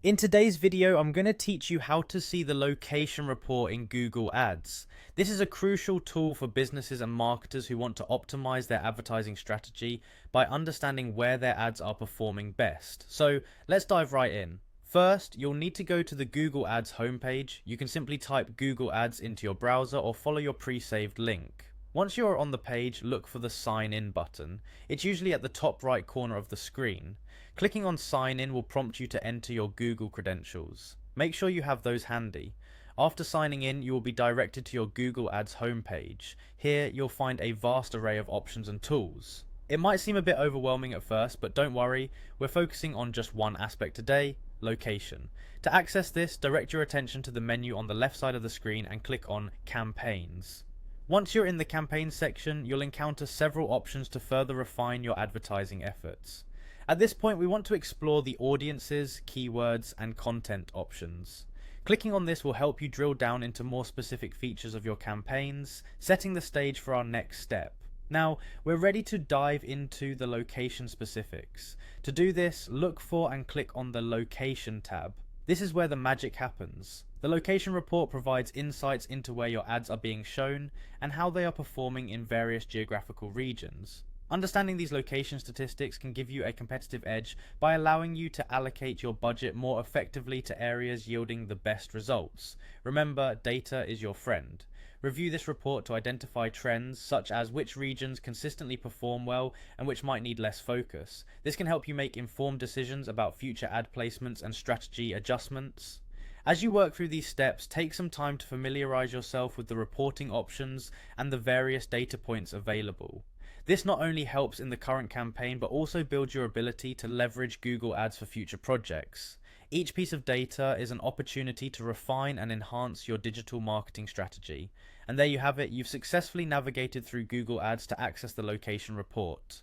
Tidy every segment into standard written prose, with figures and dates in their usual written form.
In today's video, I'm going to teach you how to see the location report in Google Ads. This is a crucial tool for businesses and marketers who want to optimize their advertising strategy by understanding where their ads are performing best. So let's dive right in. First, you'll need to go to the Google Ads homepage. You can simply type Google Ads into your browser or follow your pre-saved link. Once you are on the page, look for the Sign In button. It's usually at the top right corner of the screen. Clicking on Sign In will prompt you to enter your Google credentials. Make sure you have those handy. After signing in, you will be directed to your Google Ads homepage. Here, you'll find a vast array of options and tools. It might seem a bit overwhelming at first, but don't worry, we're focusing on just one aspect today: location. To access this, direct your attention to the menu on the left side of the screen and click on Campaigns. Once you're in the campaigns section, you'll encounter several options to further refine your advertising efforts. At this point, we want to explore the audiences, keywords, and content options. Clicking on this will help you drill down into more specific features of your campaigns, setting the stage for our next step. Now, we're ready to dive into the location specifics. To do this, look for and click on the Location tab. This is where the magic happens. The location report provides insights into where your ads are being shown and how they are performing in various geographical regions. Understanding these location statistics can give you a competitive edge by allowing you to allocate your budget more effectively to areas yielding the best results. Remember, data is your friend. Review this report to identify trends such as which regions consistently perform well and which might need less focus. This can help you make informed decisions about future ad placements and strategy adjustments. As you work through these steps, take some time to familiarize yourself with the reporting options and the various data points available. This not only helps in the current campaign, but also builds your ability to leverage Google Ads for future projects. Each piece of data is an opportunity to refine and enhance your digital marketing strategy. And there you have it, you've successfully navigated through Google Ads to access the location report.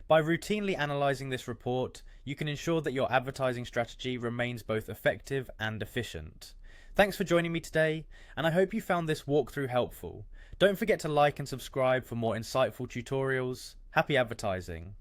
By routinely analyzing this report, you can ensure that your advertising strategy remains both effective and efficient. Thanks for joining me today, and I hope you found this walkthrough helpful. Don't forget to like and subscribe for more insightful tutorials. Happy advertising!